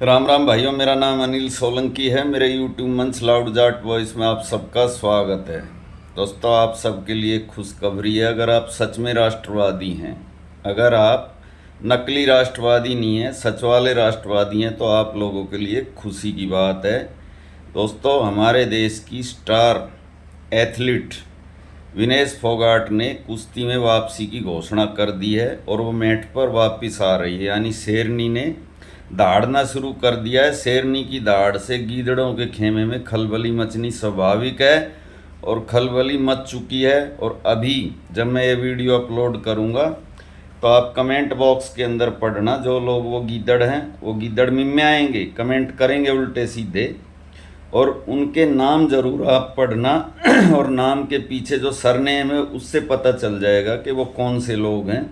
राम राम भाइयों, मेरा नाम अनिल सोलंकी है। मेरे यूट्यूब मंच लाउड जाट वॉइस में आप सबका स्वागत है। दोस्तों, आप सबके लिए खुशखबरी है। अगर आप सच में राष्ट्रवादी हैं, अगर आप नकली राष्ट्रवादी नहीं हैं, सच वाले राष्ट्रवादी हैं, तो आप लोगों के लिए खुशी की बात है। दोस्तों, हमारे देश की स्टार एथलीट विनेश फोगाट ने कुश्ती में वापसी की घोषणा कर दी है और वो मैट पर वापस आ रही है। यानी शेरनी ने दहाड़ना शुरू कर दिया है। शेरनी की दहाड़ से गीदड़ों के खेमे में खलबली मचनी स्वाभाविक है और खलबली मच चुकी है। और अभी जब मैं ये वीडियो अपलोड करूँगा तो आप कमेंट बॉक्स के अंदर पढ़ना, जो लोग वो गीदड़ हैं वो गीदड़ में आएंगे, कमेंट करेंगे उल्टे सीधे, और उनके नाम ज़रूर आप पढ़ना। और नाम के पीछे जो सरनेम है उससे पता चल जाएगा कि वो कौन से लोग हैं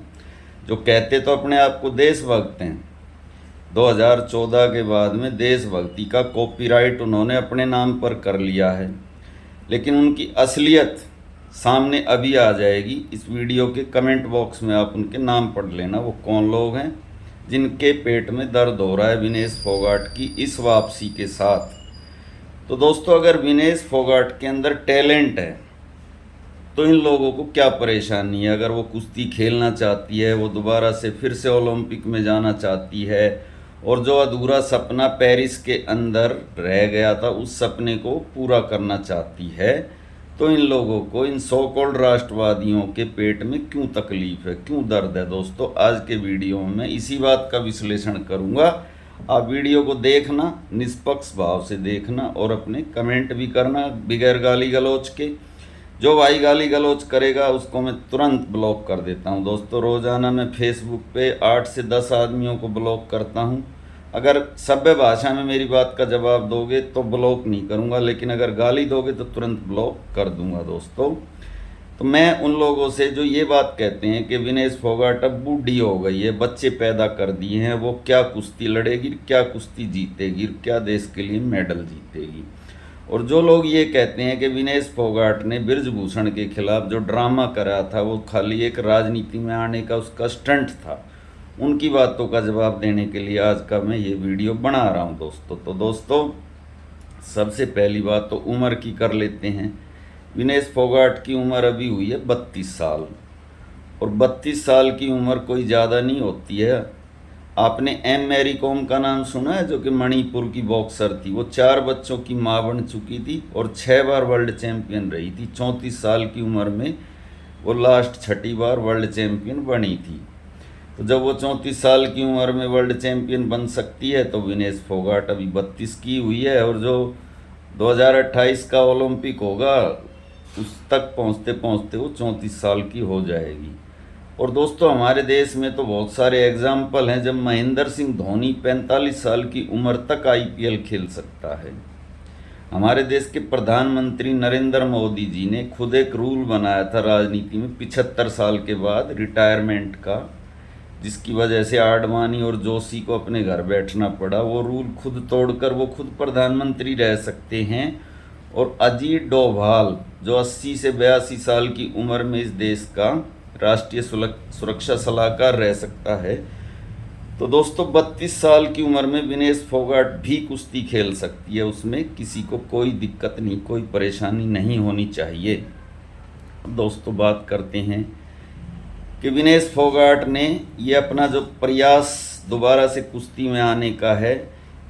जो कहते तो अपने आप को देशभक्त हैं। 2014 के बाद में देशभक्ति का कॉपीराइट उन्होंने अपने नाम पर कर लिया है, लेकिन उनकी असलियत सामने अभी आ जाएगी। इस वीडियो के कमेंट बॉक्स में आप उनके नाम पढ़ लेना, वो कौन लोग हैं जिनके पेट में दर्द हो रहा है विनेश फोगाट की इस वापसी के साथ। तो दोस्तों, अगर विनेश फोगाट के अंदर टैलेंट है तो इन लोगों को क्या परेशानी है। अगर वो कुश्ती खेलना चाहती है, वो दोबारा से फिर से ओलंपिक में जाना चाहती है, और जो अधूरा सपना पेरिस के अंदर रह गया था उस सपने को पूरा करना चाहती है, तो इन लोगों को, इन सो कॉल्ड राष्ट्रवादियों के पेट में क्यों तकलीफ है, क्यों दर्द है। दोस्तों, आज के वीडियो में मैं इसी बात का विश्लेषण करूंगा। आप वीडियो को देखना, निष्पक्ष भाव से देखना और अपने कमेंट भी करना बगैर गाली गलौज के। जो भाई गाली गलौज करेगा उसको मैं तुरंत ब्लॉक कर देता हूं। दोस्तों, रोज़ाना मैं फेसबुक पे 8 से 10 आदमियों को ब्लॉक करता हूं। अगर सभ्य भाषा में मेरी बात का जवाब दोगे तो ब्लॉक नहीं करूंगा, लेकिन अगर गाली दोगे तो तुरंत ब्लॉक कर दूंगा। दोस्तों, तो मैं उन लोगों से जो ये बात कहते हैं कि विनेश फोगाट अब बूढ़ी हो गई है, बच्चे पैदा कर दिए हैं, वो क्या कुश्ती लड़ेगी, क्या कुश्ती जीतेगी, क्या देश के लिए मेडल जीतेगी। और जो लोग ये कहते हैं कि विनेश फोगाट ने बृजभूषण के खिलाफ जो ड्रामा करा था वो खाली एक राजनीति में आने का उसका स्टंट था, उनकी बातों का जवाब देने के लिए आज का मैं ये वीडियो बना रहा हूँ। दोस्तों, सबसे पहली बात तो उम्र की कर लेते हैं। विनेश फोगाट की उम्र अभी हुई है 32 साल, और 32 साल की उम्र कोई ज़्यादा नहीं होती है। आपने एम मैरी कॉम का नाम सुना है, जो कि मणिपुर की बॉक्सर थी। वो 4 बच्चों की माँ बन चुकी थी और 6 बार वर्ल्ड चैंपियन रही थी। 34 साल की उम्र में वो लास्ट 6ठी बार वर्ल्ड चैंपियन बनी थी। तो जब वो 34 साल की उम्र में वर्ल्ड चैंपियन बन सकती है, तो विनेश फोगाट अभी 32 की हुई है, और जो 2028 का ओलंपिक होगा उस तक पहुंचते पहुंचते वो 34 साल की हो जाएगी। और दोस्तों, हमारे देश में तो बहुत सारे एग्जाम्पल हैं जब महेंद्र सिंह धोनी 45 साल की उम्र तक आईपीएल खेल सकता है। हमारे देश के प्रधानमंत्री नरेंद्र मोदी जी ने खुद एक रूल बनाया था राजनीति में 75 साल के बाद रिटायरमेंट का, जिसकी वजह से आडवाणी और जोशी को अपने घर बैठना पड़ा। वो रूल खुद तोड़कर वो खुद प्रधानमंत्री रह सकते हैं। और अजीत डोभाल जो 80 से 82 साल की उम्र में इस देश का राष्ट्रीय सुरक्षा सलाहकार रह सकता है। तो दोस्तों, 32 साल की उम्र में विनेश फोगाट भी कुश्ती खेल सकती है, उसमें किसी को कोई दिक्कत नहीं, कोई परेशानी नहीं होनी चाहिए। दोस्तों, बात करते हैं कि विनेश फोगाट ने ये अपना जो प्रयास दोबारा से कुश्ती में आने का है,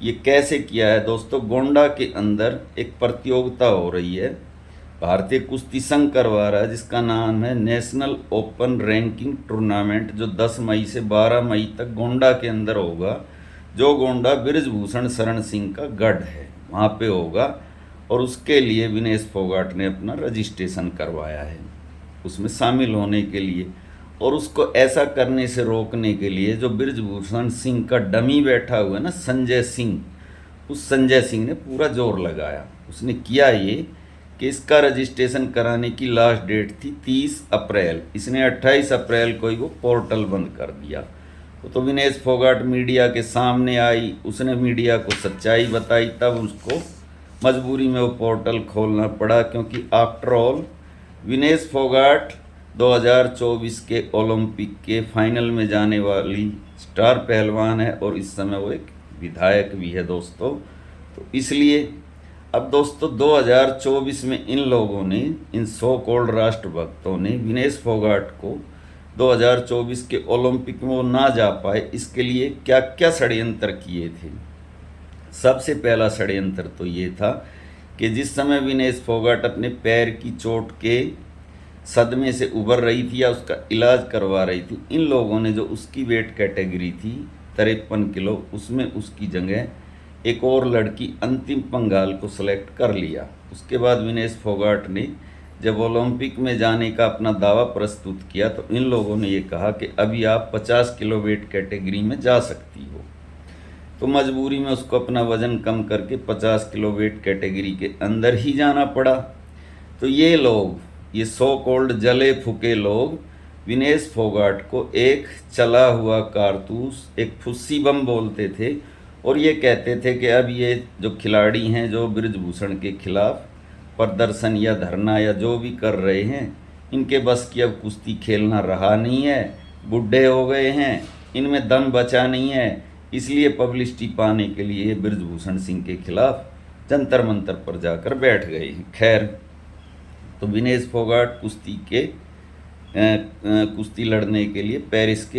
ये कैसे किया है। दोस्तों, गोंडा के अंदर एक प्रतियोगिता हो रही है, भारतीय कुश्ती संघ करवा रहा है, जिसका नाम है नेशनल ओपन रैंकिंग टूर्नामेंट, जो 10 मई से 12 मई तक गोंडा के अंदर होगा। जो गोंडा बृजभूषण शरण सिंह का गढ़ है, वहाँ पे होगा। और उसके लिए विनेश फोगाट ने अपना रजिस्ट्रेशन करवाया है उसमें शामिल होने के लिए। और उसको ऐसा करने से रोकने के लिए जो बृजभूषण सिंह का डमी बैठा हुआ है ना, संजय सिंह, उस संजय सिंह ने पूरा जोर लगाया। उसने किया ये कि इसका रजिस्ट्रेशन कराने की लास्ट डेट थी 30 अप्रैल। इसने 28 अप्रैल को ही वो पोर्टल बंद कर दिया। तो विनेश फोगाट मीडिया के सामने आई, उसने मीडिया को सच्चाई बताई, तब उसको मजबूरी में वो पोर्टल खोलना पड़ा, क्योंकि आफ्टर ऑल विनेश फोगाट 2024 के ओलंपिक के फाइनल में जाने वाली स्टार पहलवान है, और इस समय वो एक विधायक भी है दोस्तों। तो इसलिए अब दोस्तों 2024 में इन लोगों ने, इन सो कॉल्ड राष्ट्रभक्तों ने विनेश फोगाट को 2024 के ओलंपिक में वो ना जा पाए, इसके लिए क्या क्या षड्यंत्र किए थे। सबसे पहला षड्यंत्र तो ये था कि जिस समय विनेश फोगाट अपने पैर की चोट के सदमे से उबर रही थी या उसका इलाज करवा रही थी, इन लोगों ने जो उसकी वेट कैटेगरी थी 53 किलो, उसमें उसकी जगह एक और लड़की अंतिम पंघाल को सिलेक्ट कर लिया। उसके बाद विनेश फोगाट ने जब ओलंपिक में जाने का अपना दावा प्रस्तुत किया तो इन लोगों ने ये कहा कि अभी आप 50 किलो वेट कैटेगरी में जा सकती हो। तो मजबूरी में उसको अपना वज़न कम करके 50 किलो वेट कैटेगरी के अंदर ही जाना पड़ा। तो ये लोग, ये सो कॉल्ड जले फूके लोग विनेश फोगाट को एक चला हुआ कारतूस, एक फुस्सी बम बोलते थे और ये कहते थे कि अब ये जो खिलाड़ी हैं जो बृजभूषण के खिलाफ प्रदर्शन या धरना या जो भी कर रहे हैं, इनके बस की अब कुश्ती खेलना रहा नहीं है, बूढ़े हो गए हैं, इनमें दम बचा नहीं है, इसलिए पब्लिसिटी पाने के लिए बृजभूषण सिंह के खिलाफ जंतर मंतर पर जाकर बैठ गए हैं। खैर, तो विनेश फोगाट कुश्ती लड़ने के लिए पेरिस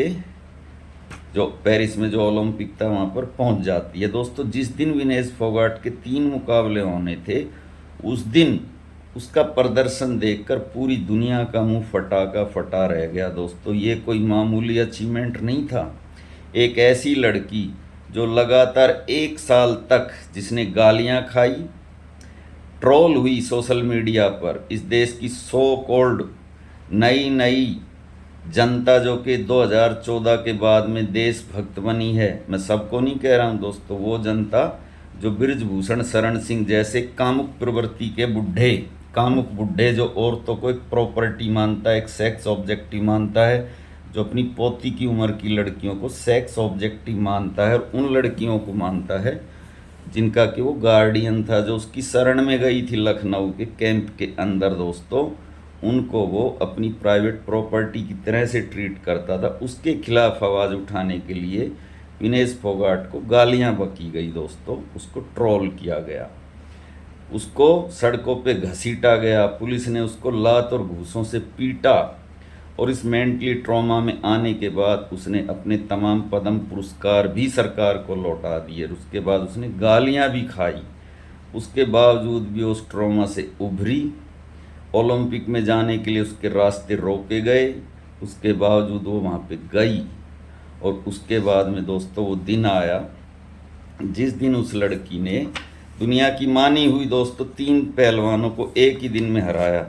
में जो ओलंपिक था वहाँ पर पहुँच जाती है। दोस्तों, जिस दिन विनेश फोगाट के 3 मुकाबले होने थे, उस दिन उसका प्रदर्शन देखकर पूरी दुनिया का मुंह फटा का फटा रह गया। दोस्तों, ये कोई मामूली अचीवमेंट नहीं था। एक ऐसी लड़की जो लगातार 1 साल तक, जिसने गालियां खाई, ट्रोल हुई सोशल मीडिया पर, इस देश की सो कॉल्ड नई जनता जो कि 2014 के बाद में देशभक्त बनी है, मैं सबको नहीं कह रहा हूँ दोस्तों, वो जनता जो बृजभूषण शरण सिंह जैसे कामुक प्रवृत्ति के कामुक बुढ़े जो औरतों को एक प्रॉपर्टी मानता है, एक सेक्स ऑब्जेक्टिव मानता है, जो अपनी पोती की उम्र की लड़कियों को सेक्स ऑब्जेक्टिव मानता है और उन लड़कियों को मानता है जिनका कि वो गार्डियन था, जो उसकी शरण में गई थी लखनऊ के कैंप के अंदर। दोस्तों, उनको वो अपनी प्राइवेट प्रॉपर्टी की तरह से ट्रीट करता था। उसके खिलाफ आवाज़ उठाने के लिए विनेश फोगाट को गालियां बकी गई। दोस्तों, उसको ट्रोल किया गया, उसको सड़कों पे घसीटा गया, पुलिस ने उसको लात और घूंसों से पीटा और इस मेंटली ट्रॉमा में आने के बाद उसने अपने तमाम पद्म पुरस्कार भी सरकार को लौटा दिए। उसके बाद उसने गालियां भी खाई, उसके बावजूद भी उस ट्रॉमा से उभरी। ओलंपिक में जाने के लिए उसके रास्ते रोके गए, उसके बावजूद वो वहाँ पे गई। और उसके बाद में दोस्तों वो दिन आया जिस दिन उस लड़की ने दुनिया की मानी हुई दोस्तों 3 पहलवानों को एक ही दिन में हराया।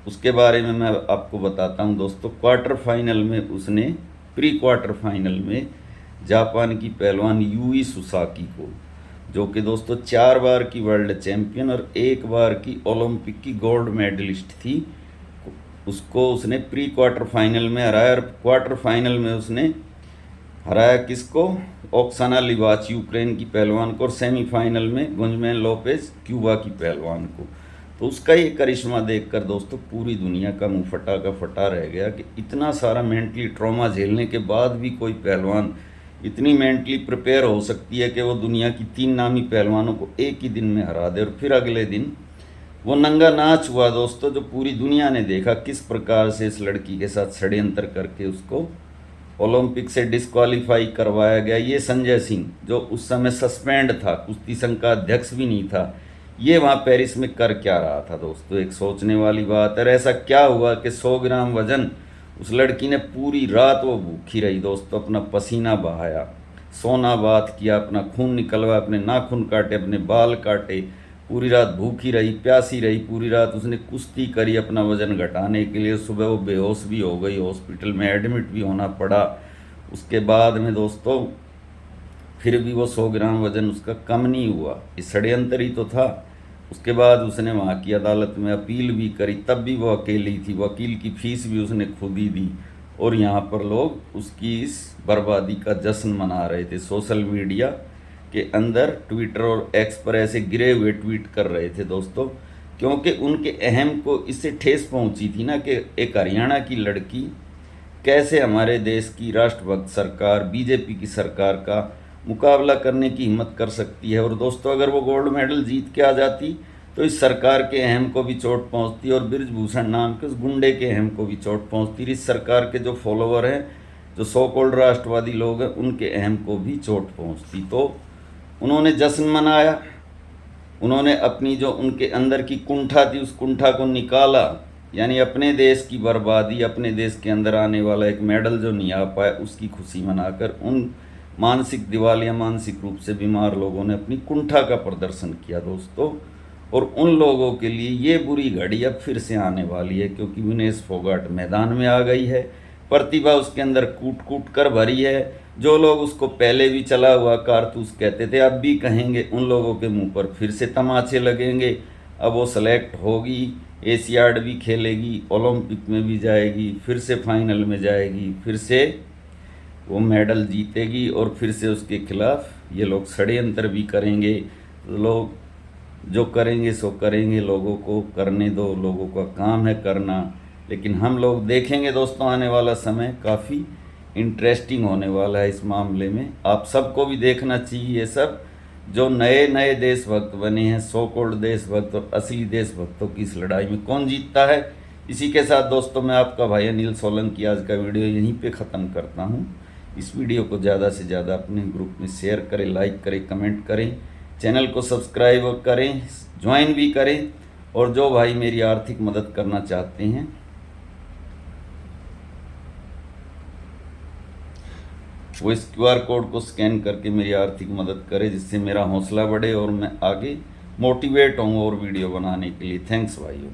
उसके बारे में मैं आपको बताता हूं दोस्तों। क्वार्टर फाइनल में उसने, प्री क्वार्टर फाइनल में जापान की पहलवान यूई सुसाकी को, जो कि दोस्तों 4 बार की वर्ल्ड चैंपियन और 1 बार की ओलंपिक की गोल्ड मेडलिस्ट थी, उसको उसने प्री क्वार्टर फाइनल में हराया। और क्वार्टर फाइनल में उसने हराया किसको? ओक्साना लिबाच यूक्रेन की पहलवान को, और सेमीफाइनल में गुंजमैन लोपेज क्यूबा की पहलवान को। तो उसका ये करिश्मा देखकर दोस्तों पूरी दुनिया का मुंह फटा का फटा रह गया कि इतना सारा मेंटली ट्रॉमा झेलने के बाद भी कोई पहलवान इतनी मेंटली प्रिपेयर हो सकती है कि वो दुनिया की 3 नामी पहलवानों को एक ही दिन में हरा दे। और फिर अगले दिन वो नंगा नाच हुआ दोस्तों, जो पूरी दुनिया ने देखा किस प्रकार से इस लड़की के साथ षड्यंत्र करके उसको ओलंपिक से डिस्क्वालीफाई करवाया गया। ये संजय सिंह, जो उस समय सस्पेंड था, कुश्ती संघ का अध्यक्ष भी नहीं था, ये वहाँ पेरिस में कर क्या रहा था दोस्तों? एक सोचने वाली बात है। ऐसा क्या हुआ कि 100 ग्राम वजन उस लड़की ने पूरी रात वो भूखी रही दोस्तों, अपना पसीना बहाया, सोना बात किया, अपना खून निकलवा, अपने नाखून काटे, अपने बाल काटे, पूरी रात भूखी रही, प्यासी रही, पूरी रात उसने कुश्ती करी अपना वज़न घटाने के लिए। सुबह वो बेहोश भी हो गई, हॉस्पिटल में एडमिट भी होना पड़ा। उसके बाद में दोस्तों फिर भी वो 100 ग्राम वज़न उसका कम नहीं हुआ। ये षड्यंत्र ही तो था। उसके बाद उसने वहाँ की अदालत में अपील भी करी, तब भी वो अकेली थी, वकील की फीस भी उसने खुद ही दी। और यहाँ पर लोग उसकी इस बर्बादी का जश्न मना रहे थे। सोशल मीडिया के अंदर ट्विटर और एक्स पर ऐसे गिरे हुए ट्वीट कर रहे थे दोस्तों, क्योंकि उनके अहम को इससे ठेस पहुंची थी ना कि एक हरियाणा की लड़की कैसे हमारे देश की राष्ट्रभक्त सरकार, बीजेपी की सरकार का मुकाबला करने की हिम्मत कर सकती है। और दोस्तों, अगर वो गोल्ड मेडल जीत के आ जाती तो इस सरकार के अहम को भी चोट पहुंचती और बृजभूषण नाम के उस गुंडे के अहम को भी चोट पहुंचती। इस सरकार के जो फॉलोवर हैं, जो सो कॉल्ड राष्ट्रवादी लोग हैं, उनके अहम को भी चोट पहुंचती। तो उन्होंने जश्न मनाया, उन्होंने अपनी जो उनके अंदर की कुंठा थी उस कुंठा को निकाला, यानी अपने देश की बर्बादी, अपने देश के अंदर आने वाला एक मेडल जो नहीं आ पाया उसकी खुशी मनाकर उन मानसिक दिवालिया, मानसिक रूप से बीमार लोगों ने अपनी कुंठा का प्रदर्शन किया दोस्तों। और उन लोगों के लिए ये बुरी घड़ी अब फिर से आने वाली है, क्योंकि विनेश फोगाट मैदान में आ गई है। प्रतिभा उसके अंदर कूट कूट कर भरी है। जो लोग उसको पहले भी चला हुआ कारतूस कहते थे, अब भी कहेंगे, उन लोगों के मुंह पर फिर से तमाचे लगेंगे। अब वो सेलेक्ट होगी, एशियाड भी खेलेगी, ओलंपिक में भी जाएगी, फिर से फाइनल में जाएगी, फिर से वो मेडल जीतेगी और फिर से उसके खिलाफ ये लोग षड्यंत्र भी करेंगे। लोग जो करेंगे सो करेंगे, लोगों को करने दो, लोगों का काम है करना। लेकिन हम लोग देखेंगे दोस्तों, आने वाला समय काफ़ी इंटरेस्टिंग होने वाला है इस मामले में। आप सबको भी देखना चाहिए ये सब जो नए नए देशभक्त बने हैं, सो कॉल्ड देशभक्त और असली देशभक्तों की इस लड़ाई में कौन जीतता है। इसी के साथ दोस्तों, मैं आपका भाई अनिल सोलंकी आज का वीडियो यहीं पे ख़त्म करता हूँ। इस वीडियो को ज़्यादा से ज़्यादा अपने ग्रुप में शेयर करें, लाइक करें, कमेंट करें, चैनल को सब्सक्राइब करें, ज्वाइन भी करें। और जो भाई मेरी आर्थिक मदद करना चाहते हैं वो इस QR कोड को स्कैन करके मेरी आर्थिक मदद करें, जिससे मेरा हौसला बढ़े और मैं आगे मोटिवेट हूँ और वीडियो बनाने के लिए। थैंक्स भाइयों।